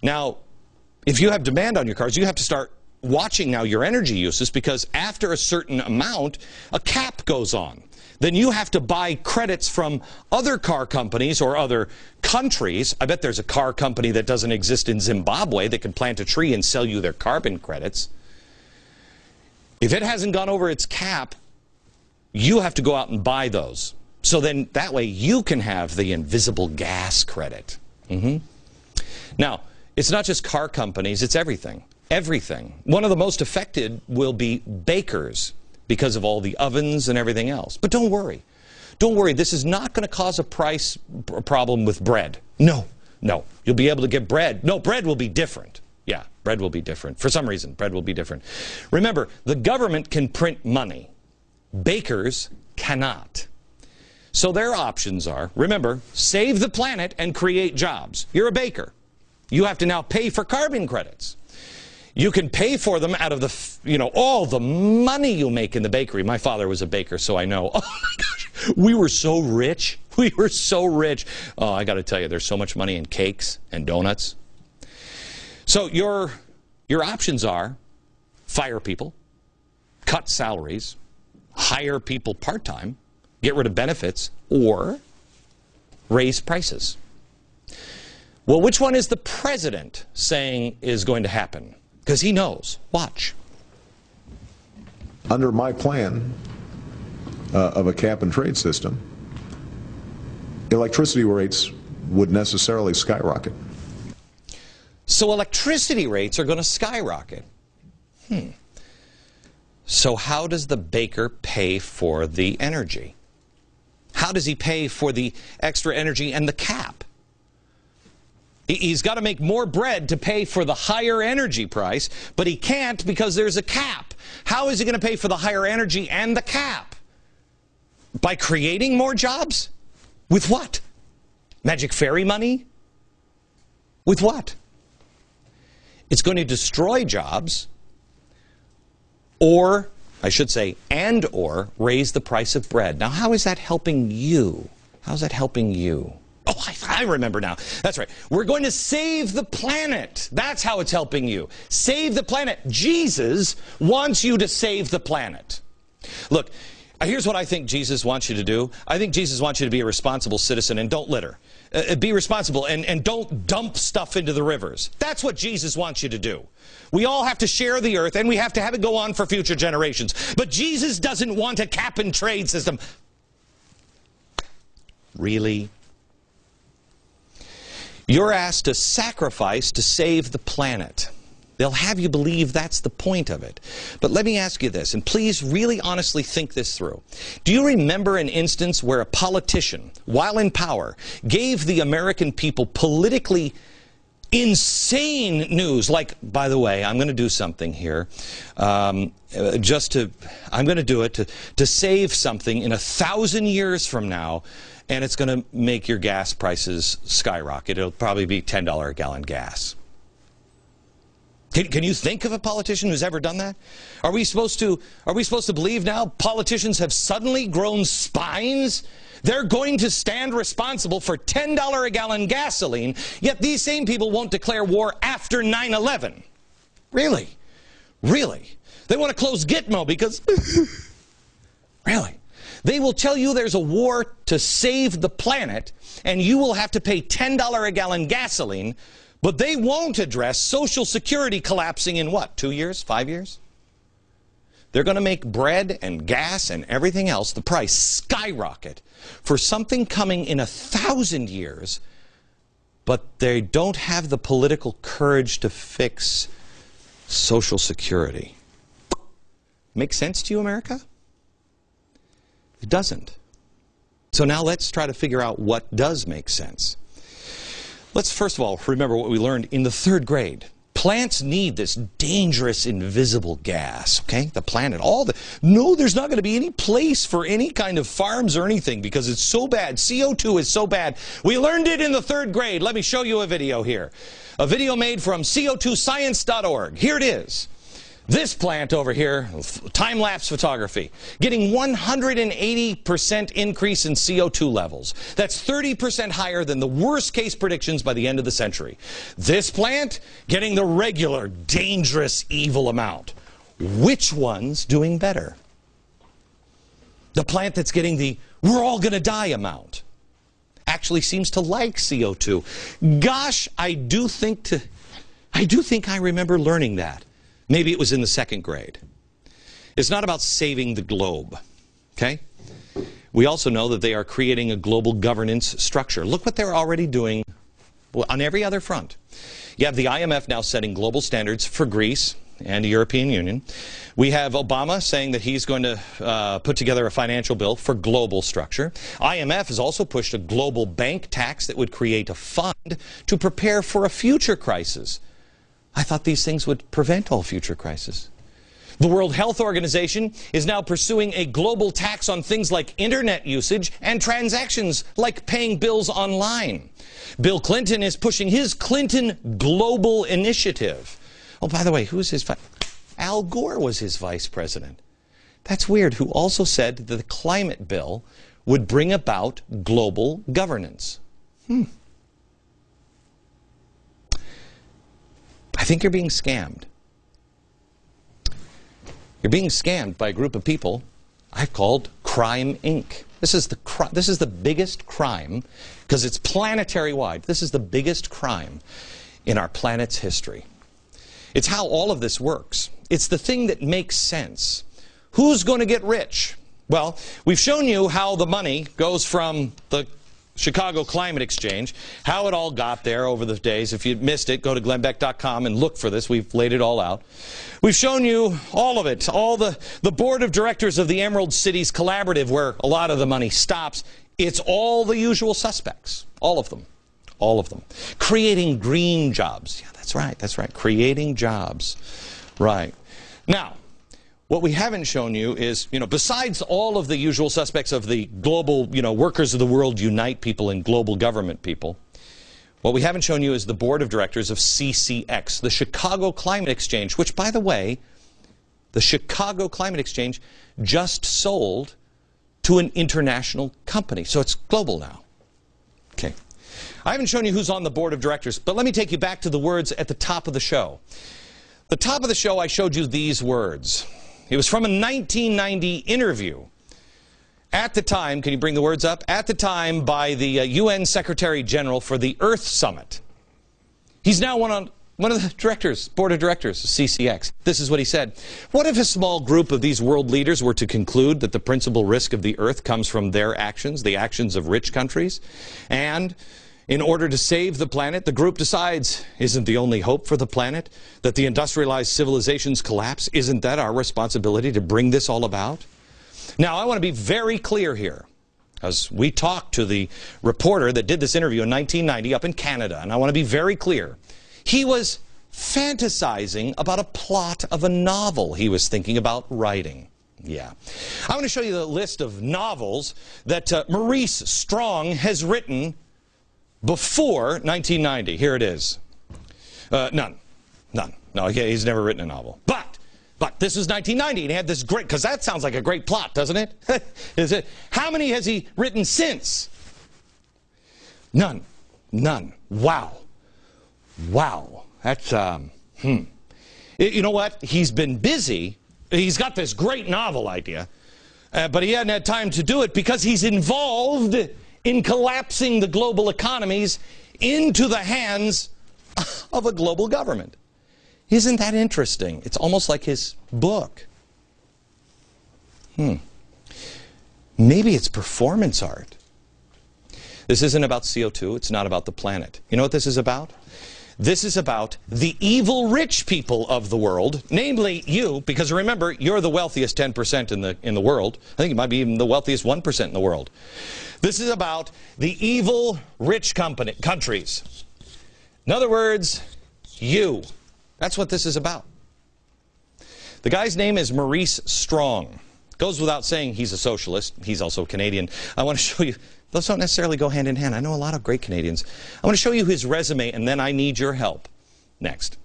Now, if you have demand on your cars, you have to start watching now your energy uses, because after a certain amount, a cap goes on. Then you have to buy credits from other car companies or other countries. I bet there's a car company that doesn't exist in Zimbabwe that can plant a tree and sell you their carbon credits. If it hasn't gone over its cap, you have to go out and buy those. So then that way you can have the invisible gas credit. Now, it's not just car companies, it's everything. Everything. One of the most affected will be bakers because of all the ovens and everything else. But don't worry. Don't worry. This is not going to cause a price problem with bread. No. No. You'll be able to get bread. No, bread will be different. Yeah, bread will be different. For some reason, bread will be different. Remember, the government can print money. Bakers cannot. So their options are, remember, save the planet and create jobs. You're a baker. You have to now pay for carbon credits. You can pay for them out of the, all the money you make in the bakery. My father was a baker, so I know. Oh my gosh, we were so rich. We were so rich. Oh, I got to tell you, there's so much money in cakes and donuts. So your options are fire people, cut salaries, hire people part-time, get rid of benefits, or raise prices. Well, which one is the president saying is going to happen? Because he knows. Watch. Under my plan of a cap and trade system, electricity rates would necessarily skyrocket. So electricity rates are going to skyrocket. So how does the baker pay for the energy? How does he pay for the extra energy and the cap? He's got to make more bread to pay for the higher energy price, but he can't because there's a cap. How is he going to pay for the higher energy and the cap? By creating more jobs? With what? Magic fairy money? With what? It's going to destroy jobs, or, I should say, and/or raise the price of bread. Now, how is that helping you? How's that helping you? Oh, I remember now. That's right. We're going to save the planet. That's how it's helping you. Save the planet. Jesus wants you to save the planet. Look, here's what I think Jesus wants you to do. I think Jesus wants you to be a responsible citizen and don't litter. Be responsible and don't dump stuff into the rivers. That's what Jesus wants you to do. We all have to share the earth and we have to have it go on for future generations. But Jesus doesn't want a cap and trade system. Really? You're asked to sacrifice to save the planet. They'll have you believe that's the point of it. But let me ask you this, and please really honestly think this through. Do you remember an instance where a politician, while in power, gave the American people politically insane news? Like, by the way, I'm going to do something here. I'm going to do it to save something in 1,000 years from now. And it's going to make your gas prices skyrocket. It'll probably be $10 a gallon gas. Can you think of a politician who's ever done that? Are we supposed to believe now politicians have suddenly grown spines? They're going to stand responsible for $10 a gallon gasoline, yet these same people won't declare war after 9/11. Really? Really? They want to close Gitmo because... Really? They will tell you there's a war to save the planet, and you will have to pay $10 a gallon gasoline, but they won't address Social Security collapsing in what, 2 years, 5 years? They're going to make bread and gas and everything else, the price skyrocket for something coming in 1,000 years, but they don't have the political courage to fix Social Security. Make sense to you, America? It doesn't. So now let's try to figure out what does make sense. Let's first of all remember what we learned in the 3rd grade. Plants need this dangerous invisible gas, okay? The planet, no, there's not going to be any place for any kind of farms or anything because it's so bad. CO2 is so bad. We learned it in the 3rd grade. Let me show you a video here. A video made from co2science.org. Here it is. This plant over here, time-lapse photography, getting 180% increase in CO2 levels. That's 30% higher than the worst-case predictions by the end of the century. This plant getting the regular, dangerous, evil amount. Which one's doing better? The plant that's getting the we're all going to die amount actually seems to like CO2. Gosh, I do think I remember learning that. Maybe it was in the 2nd grade. It's not about saving the globe, okay? We also know that they are creating a global governance structure. Look what they're already doing on every other front. You have the IMF now setting global standards for Greece and the European Union. We have Obama saying that he's going to put together a financial bill for global structure. IMF has also pushed a global bank tax that would create a fund to prepare for a future crisis. I thought these things would prevent all future crises. The World Health Organization is now pursuing a global tax on things like internet usage and transactions like paying bills online. Bill Clinton is pushing his Clinton Global Initiative. Oh, by the way, who's his Al Gore was his vice president. That's weird, who also said that the climate bill would bring about global governance. I think you're being scammed. You're being scammed by a group of people I've called Crime Inc. This is the biggest crime, because it's planetary wide. This is the biggest crime in our planet's history. It's how all of this works. It's the thing that makes sense. Who's going to get rich? Well, we've shown you how the money goes from the Chicago Climate Exchange, how it all got there over the days. If you missed it, go to glennbeck.com and look for this. We've laid it all out. We've shown you all of it, all the board of directors of the Emerald Cities Collaborative, where a lot of the money stops. It's all the usual suspects, all of them, all of them. Creating green jobs. Yeah, that's right, creating jobs. Right. Now, what we haven't shown you is, besides all of the usual suspects of the global, workers of the world unite people and global government people, what we haven't shown you is the board of directors of CCX, the Chicago Climate Exchange, which, by the way, the Chicago Climate Exchange just sold to an international company. So it's global now. Okay. I haven't shown you who's on the board of directors, but let me take you back to the words at the top of the show. The top of the show, I showed you these words. It was from a 1990 interview. At the time, can you bring the words up? At the time, by the UN Secretary General for the Earth Summit. He's now one of the directors, board of directors of CCX. This is what he said. What if a small group of these world leaders were to conclude that the principal risk of the Earth comes from their actions, the actions of rich countries, and in order to save the planet, the group decides, isn't the only hope for the planet that the industrialized civilizations collapse? Isn't that our responsibility to bring this all about? Now, I want to be very clear here, because we talked to the reporter that did this interview in 1990 up in Canada, and I want to be very clear. He was fantasizing about a plot of a novel he was thinking about writing. Yeah. I want to show you the list of novels that Maurice Strong has written before 1990. Here it is. None. No, he's never written a novel. But this is 1990, and he had this great, because that sounds like a great plot, doesn't it? Is it? How many has he written since? None. Wow. That's, You know what? He's been busy. He's got this great novel idea, but he hadn't had time to do it because he's involved in collapsing the global economies into the hands of a global government. Isn't that interesting? It's almost like his book. Maybe it's performance art. This isn't about CO2. It's not about the planet. You know what this is about? This is about the evil rich people of the world, namely you, because remember, you're the wealthiest 10% in the world. I think you might be even the wealthiest 1% in the world. This is about the evil rich countries. In other words, you. That's what this is about. The guy's name is Maurice Strong. Goes without saying he's a socialist. He's also Canadian. I want to show you. Those don't necessarily go hand in hand. I know a lot of great Canadians. I want to show you his resume, and then I need your help. Next.